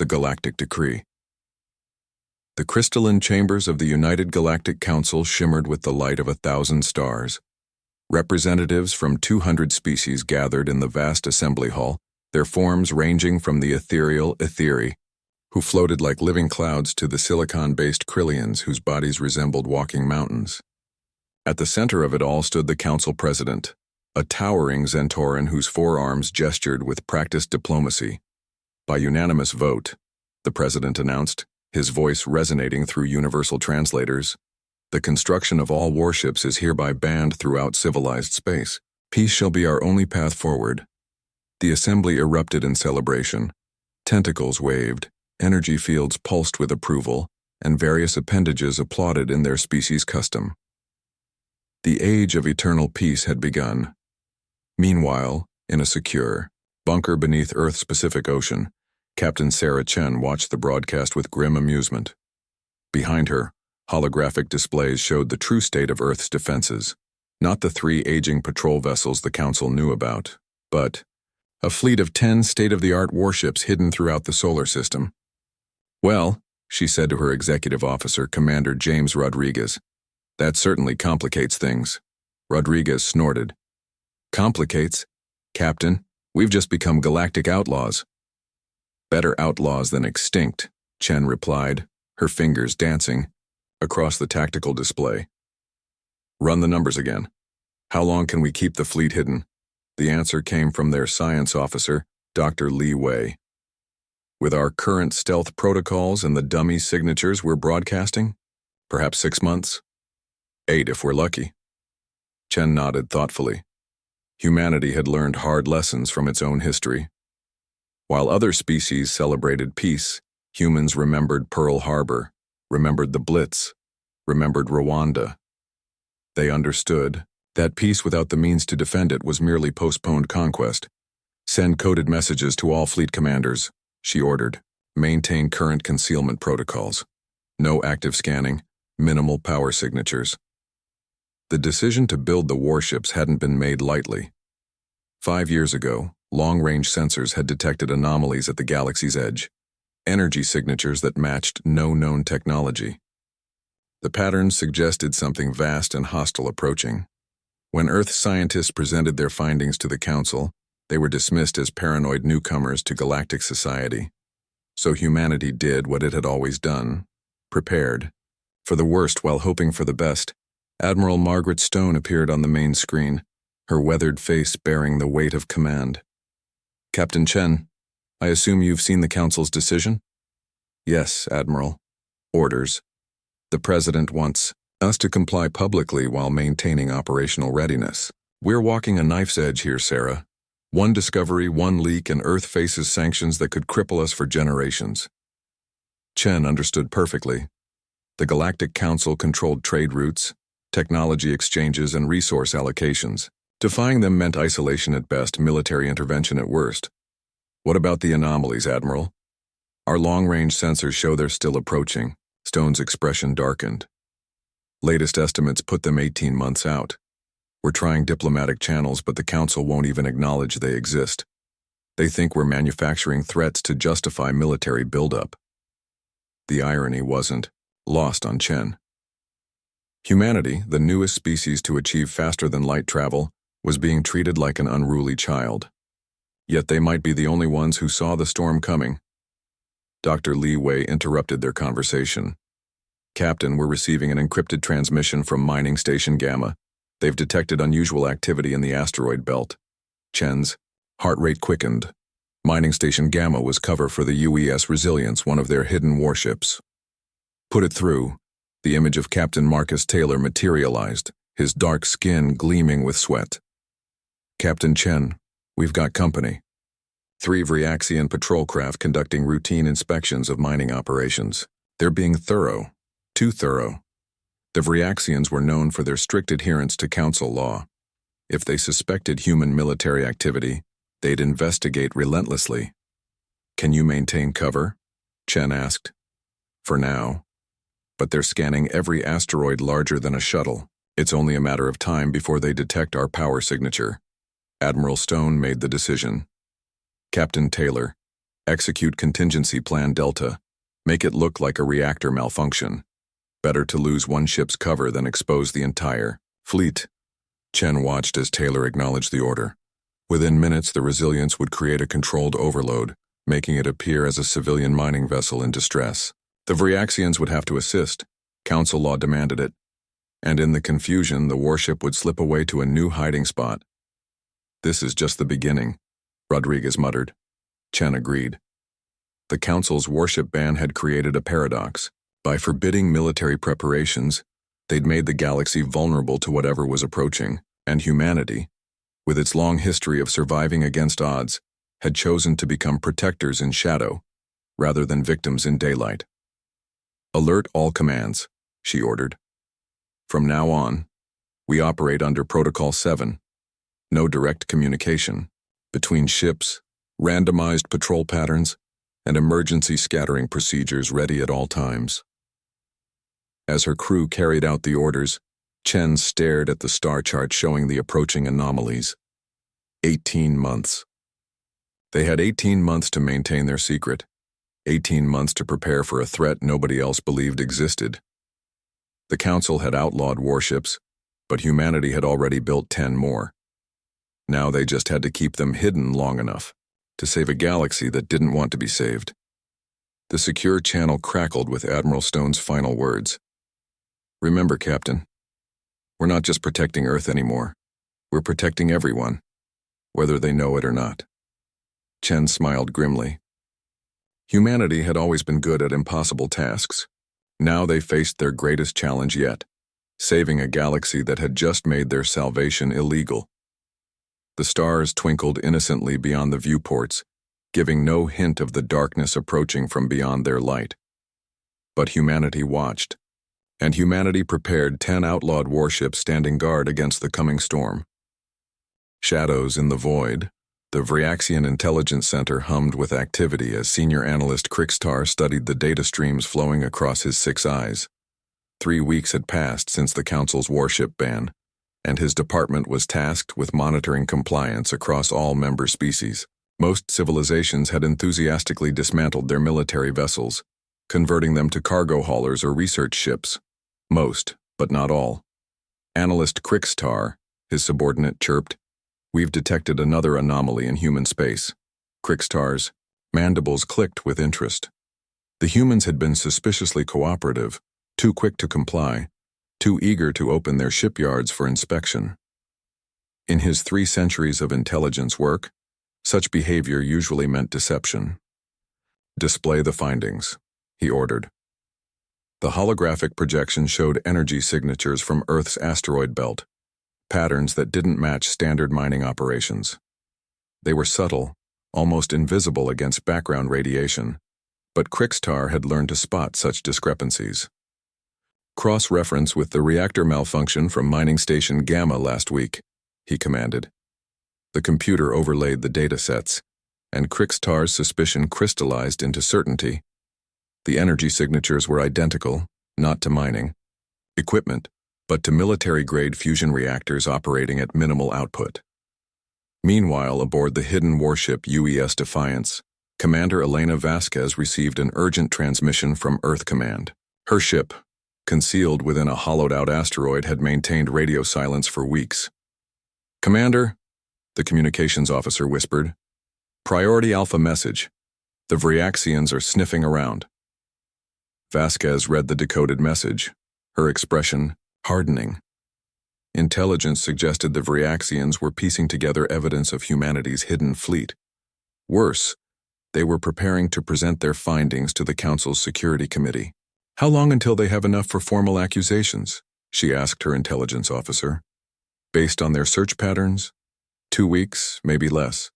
Galactic Decree. The crystalline chambers of the United Galactic Council shimmered with the light of 1,000 stars. Representatives from 200 species gathered in the vast assembly hall, their forms ranging from the ethereal Etheri, who floated like living clouds, to the silicon-based Krillians whose bodies resembled walking mountains. At the center of it all stood the council president, a towering Zentoran whose forearms gestured with practiced diplomacy. By unanimous vote, the president announced, his voice resonating through universal translators, the construction of all warships is hereby banned throughout civilized space. Peace shall be our only path forward. The assembly erupted in celebration. Tentacles waved, energy fields pulsed with approval, and various appendages applauded in their species' custom. The age of eternal peace had begun. Meanwhile, in a secure bunker beneath Earth's Pacific Ocean, Captain Sarah Chen watched the broadcast with grim amusement. Behind her, holographic displays showed the true state of Earth's defenses, not the 3 aging patrol vessels the Council knew about, but a fleet of 10 state-of-the-art warships hidden throughout the solar system. "Well," she said to her executive officer, Commander James Rodriguez, "that certainly complicates things." Rodriguez snorted. "Complicates? Captain, we've just become galactic outlaws." "Better outlaws than extinct," Chen replied, her fingers dancing across the tactical display. "Run the numbers again. How long can we keep the fleet hidden?" The answer came from their science officer, Dr. Li Wei. "With our current stealth protocols and the dummy signatures we're broadcasting, perhaps 6 months? 8 if we're lucky." Chen nodded thoughtfully. Humanity had learned hard lessons from its own history. While other species celebrated peace, humans remembered Pearl Harbor, remembered the Blitz, remembered Rwanda. They understood that peace without the means to defend it was merely postponed conquest. "Send coded messages to all fleet commanders," she ordered. "Maintain current concealment protocols. No active scanning, minimal power signatures." The decision to build the warships hadn't been made lightly. 5 years ago, long-range sensors had detected anomalies at the galaxy's edge, energy signatures that matched no known technology. The patterns suggested something vast and hostile approaching. When Earth scientists presented their findings to the Council, they were dismissed as paranoid newcomers to galactic society. So humanity did what it had always done, prepared for the worst while hoping for the best. Admiral Margaret Stone appeared on the main screen, her weathered face bearing the weight of command. "Captain Chen, I assume you've seen the Council's decision?" "Yes, Admiral. Orders. The President wants us to comply publicly while maintaining operational readiness. We're walking a knife's edge here, Sarah. One discovery, one leak, and Earth faces sanctions that could cripple us for generations." Chen understood perfectly. The Galactic Council controlled trade routes, technology exchanges, and resource allocations. Defying them meant isolation at best, military intervention at worst. "What about the anomalies, Admiral?" "Our long-range sensors show they're still approaching." Stone's expression darkened. "Latest estimates put them 18 months out. We're trying diplomatic channels, but the Council won't even acknowledge they exist. They think we're manufacturing threats to justify military buildup." The irony wasn't lost on Chen. Humanity, the newest species to achieve faster-than-light travel, was being treated like an unruly child. Yet they might be the only ones who saw the storm coming. Dr. Li Wei interrupted their conversation. "Captain, we're receiving an encrypted transmission from Mining Station Gamma. They've detected unusual activity in the asteroid belt." Chen's heart rate quickened. Mining Station Gamma was cover for the UES Resilience, one of their hidden warships. "Put it through." The image of Captain Marcus Taylor materialized, his dark skin gleaming with sweat. "Captain Chen, we've got company. 3 Vriaxian patrol craft conducting routine inspections of mining operations. They're being thorough, too thorough. The Vriaxians were known for their strict adherence to Council law. If they suspected human military activity, they'd investigate relentlessly." "Can you maintain cover?" Chen asked. "For now. But they're scanning every asteroid larger than a shuttle. It's only a matter of time before they detect our power signature." Admiral Stone made the decision. "Captain Taylor, Execute contingency plan Delta. Make it look like a reactor malfunction. Better to lose one ship's cover than expose the entire fleet. Chen watched as Taylor acknowledged the order. Within minutes, the Resilience would create a controlled overload, making it appear as a civilian mining vessel in distress. The Viriaxians would have to assist. Council law demanded it. And in the confusion, the warship would slip away to a new hiding spot. This is just the beginning, Rodriguez muttered. Chen agreed. The Council's warship ban had created a paradox. By forbidding military preparations, they'd made the galaxy vulnerable to whatever was approaching, and humanity, with its long history of surviving against odds, had chosen to become protectors in shadow, rather than victims in daylight. Alert all commands, she ordered. From now on, we operate under Protocol 7. No direct communication between ships, randomized patrol patterns, and emergency scattering procedures ready at all times. As her crew carried out the orders, Chen stared at the star chart showing the approaching anomalies. 18 months. They had 18 months to maintain their secret, 18 months to prepare for a threat nobody else believed existed. The Council had outlawed warships, but humanity had already built 10 more. Now they just had to keep them hidden long enough to save a galaxy that didn't want to be saved. The secure channel crackled with Admiral Stone's final words. Remember, Captain, we're not just protecting Earth anymore. We're protecting everyone, whether they know it or not. Chen smiled grimly. Humanity had always been good at impossible tasks. Now they faced their greatest challenge yet, saving a galaxy that had just made their salvation illegal. The stars twinkled innocently beyond the viewports, giving no hint of the darkness approaching from beyond their light. But humanity watched, and humanity prepared 10 outlawed warships standing guard against the coming storm. Shadows in the void, the Viriaxian Intelligence Center hummed with activity as senior analyst Krixtar studied the data streams flowing across his 6 eyes. 3 weeks had passed since the Council's warship ban, and his department was tasked with monitoring compliance across all member species. Most civilizations had enthusiastically dismantled their military vessels, converting them to cargo haulers or research ships. Most, but not all. Analyst Krixtar, his subordinate, chirped, "We've detected another anomaly in human space." Krixtar's mandibles clicked with interest. The humans had been suspiciously cooperative, too quick to comply, too eager to open their shipyards for inspection. In his 3 centuries of intelligence work, such behavior usually meant deception. "Display the findings," he ordered. The holographic projection showed energy signatures from Earth's asteroid belt, patterns that didn't match standard mining operations. They were subtle, almost invisible against background radiation, but Krixtar had learned to spot such discrepancies. "Cross-reference with the reactor malfunction from Mining Station Gamma last week," he commanded. The computer overlaid the datasets, and Krixtar's suspicion crystallized into certainty. The energy signatures were identical, not to mining equipment, but to military-grade fusion reactors operating at minimal output. Meanwhile, aboard the hidden warship UES Defiance, Commander Elena Vasquez received an urgent transmission from Earth Command. Her ship, concealed within a hollowed-out asteroid, had maintained radio silence for weeks. "Commander," the communications officer whispered, "Priority Alpha message. The Viriaxians are sniffing around." Vasquez read the decoded message, her expression hardening. Intelligence suggested the Viriaxians were piecing together evidence of humanity's hidden fleet. Worse, they were preparing to present their findings to the Council's Security Committee. "How long until they have enough for formal accusations?" she asked her intelligence officer. "Based on their search patterns? 2 weeks, maybe less.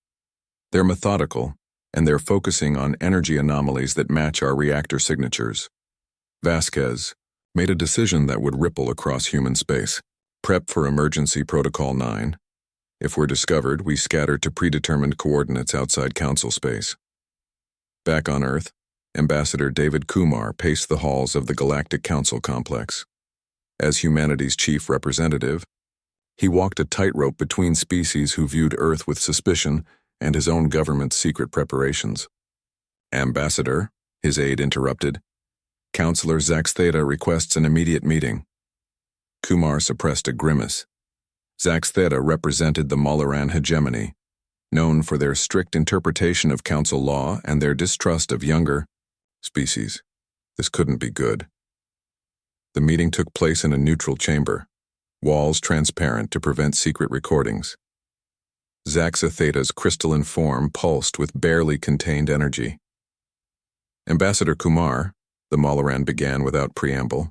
They're methodical, and they're focusing on energy anomalies that match our reactor signatures." Vasquez made a decision that would ripple across human space. "Prep for Emergency Protocol 9. If we're discovered, we scatter to predetermined coordinates outside Council space." Back on Earth, Ambassador David Kumar paced the halls of the Galactic Council complex. As humanity's chief representative, he walked a tightrope between species who viewed Earth with suspicion and his own government's secret preparations. Ambassador, his aide interrupted. Counselor Zax Theta requests an immediate meeting. Kumar suppressed a grimace. Zax Theta represented the Molaran hegemony, known for their strict interpretation of council law and their distrust of younger species. This couldn't be good. The meeting took place in a neutral chamber, walls transparent to prevent secret recordings. Zax Theta's crystalline form pulsed with barely contained energy. Ambassador Kumar, the Molaran began without preamble,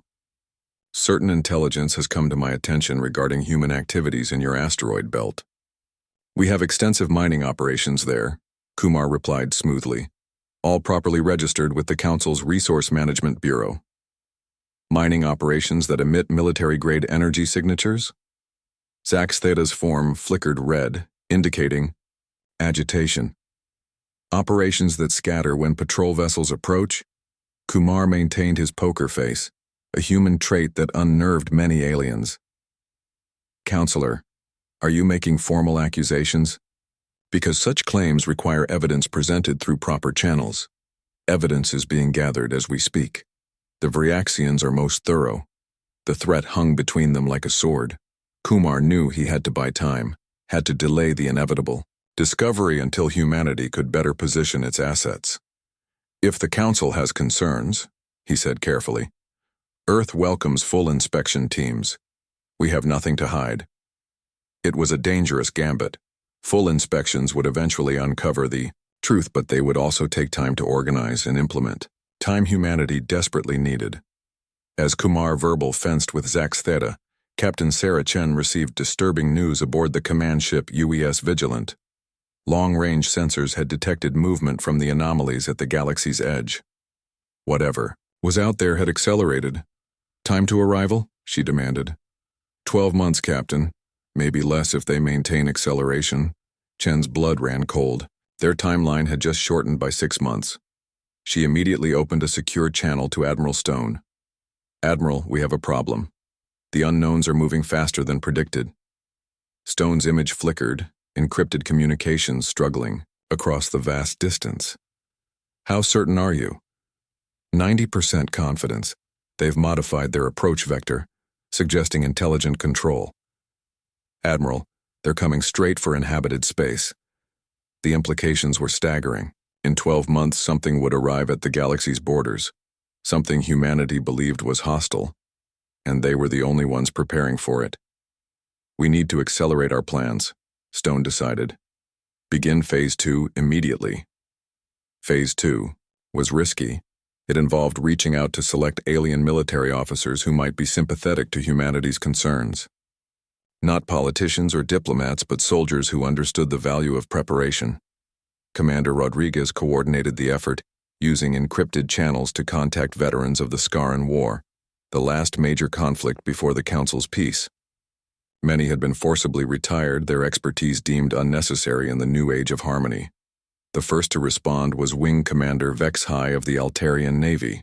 certain intelligence has come to my attention regarding human activities in your asteroid belt. We have extensive mining operations there, Kumar replied smoothly, all properly registered with the Council's Resource Management Bureau. Mining operations that emit military-grade energy signatures? Zax Theta's form flickered red, indicating agitation. Operations that scatter when patrol vessels approach? Kumar maintained his poker face, a human trait that unnerved many aliens. Counselor, are you making formal accusations? Because such claims require evidence presented through proper channels. Evidence is being gathered as we speak. The Vryaxians are most thorough. The threat hung between them like a sword. Kumar knew he had to buy time, had to delay the inevitable discovery until humanity could better position its assets. If the Council has concerns, he said carefully, Earth welcomes full inspection teams. We have nothing to hide. It was a dangerous gambit. Full inspections would eventually uncover the truth, but they would also take time to organize and implement. Time humanity desperately needed. As Kumar verbal fenced with Zax Theta, Captain Sarah Chen received disturbing news aboard the command ship UES Vigilant. Long-range sensors had detected movement from the anomalies at the galaxy's edge. Whatever was out there had accelerated. Time to arrival? She demanded. 12 months, Captain. Maybe less if they maintain acceleration. Chen's blood ran cold. Their timeline had just shortened by 6 months. She immediately opened a secure channel to Admiral Stone. Admiral, we have a problem. The unknowns are moving faster than predicted. Stone's image flickered, encrypted communications struggling across the vast distance. How certain are you? 90% confidence. They've modified their approach vector, suggesting intelligent control. Admiral, they're coming straight for inhabited space. The implications were staggering. In 12 months, something would arrive at the galaxy's borders, something humanity believed was hostile, and they were the only ones preparing for it. We need to accelerate our plans, Stone decided. Begin Phase 2 immediately. Phase 2 was risky. It involved reaching out to select alien military officers who might be sympathetic to humanity's concerns. Not politicians or diplomats, but soldiers who understood the value of preparation. Commander Rodriguez coordinated the effort, using encrypted channels to contact veterans of the Scaran War, the last major conflict before the Council's peace. Many had been forcibly retired, their expertise deemed unnecessary in the new age of harmony. The first to respond was Wing Commander Vex High of the Altarian Navy.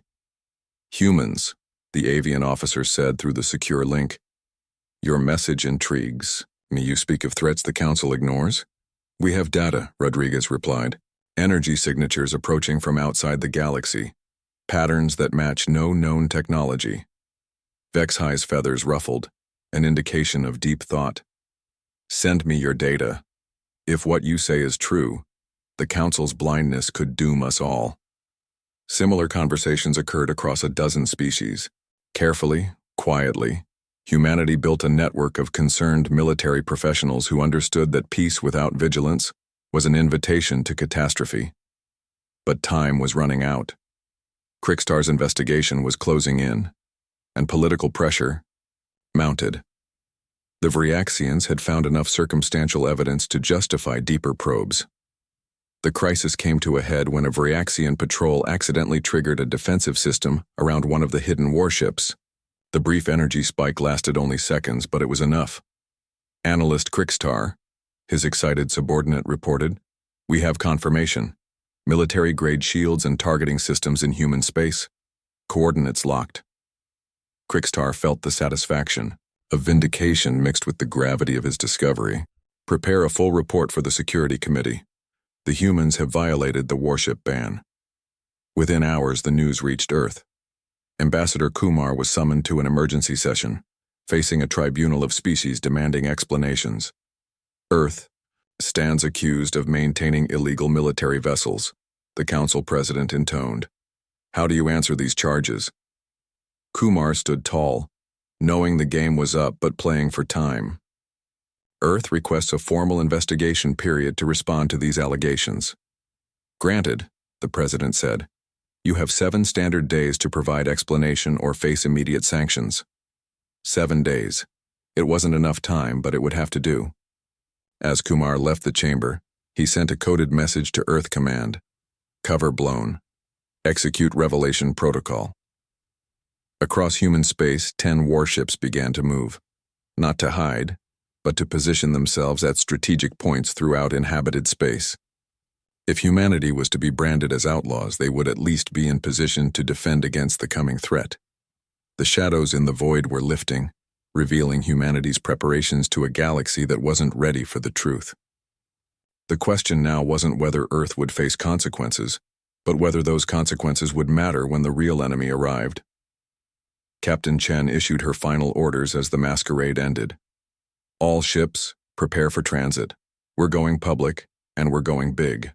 Humans, the avian officer said through the secure link. Your message intrigues. May you speak of threats the Council ignores? We have data, Rodriguez replied. Energy signatures approaching from outside the galaxy. Patterns that match no known technology. Vex High's feathers ruffled, an indication of deep thought. Send me your data. If what you say is true, the Council's blindness could doom us all. Similar conversations occurred across a dozen species. Carefully, quietly, humanity built a network of concerned military professionals who understood that peace without vigilance was an invitation to catastrophe. But time was running out. Krikstar's investigation was closing in, and political pressure mounted. The Vryaxians had found enough circumstantial evidence to justify deeper probes. The crisis came to a head when a Vryaxian patrol accidentally triggered a defensive system around one of the hidden warships. The brief energy spike lasted only seconds, but it was enough. Analyst Krikstar, his excited subordinate, reported, "We have confirmation. Military-grade shields and targeting systems in human space. Coordinates locked." Krikstar felt the satisfaction, a vindication mixed with the gravity of his discovery. Prepare a full report for the Security Committee. The humans have violated the warship ban. Within hours, the news reached Earth. Ambassador Kumar was summoned to an emergency session, facing a tribunal of species demanding explanations. Earth stands accused of maintaining illegal military vessels, the council president intoned. How do you answer these charges? Kumar stood tall, knowing the game was up but playing for time. Earth requests a formal investigation period to respond to these allegations. Granted, the president said. You have 7 standard days to provide explanation or face immediate sanctions. 7 days. It wasn't enough time, but it would have to do. As Kumar left the chamber, he sent a coded message to Earth Command. Cover blown. Execute Revelation Protocol. Across human space, 10 warships began to move. Not to hide, but to position themselves at strategic points throughout inhabited space. If humanity was to be branded as outlaws, they would at least be in position to defend against the coming threat. The shadows in the void were lifting, revealing humanity's preparations to a galaxy that wasn't ready for the truth. The question now wasn't whether Earth would face consequences, but whether those consequences would matter when the real enemy arrived. Captain Chen issued her final orders as the masquerade ended. All ships, prepare for transit. We're going public, and we're going big.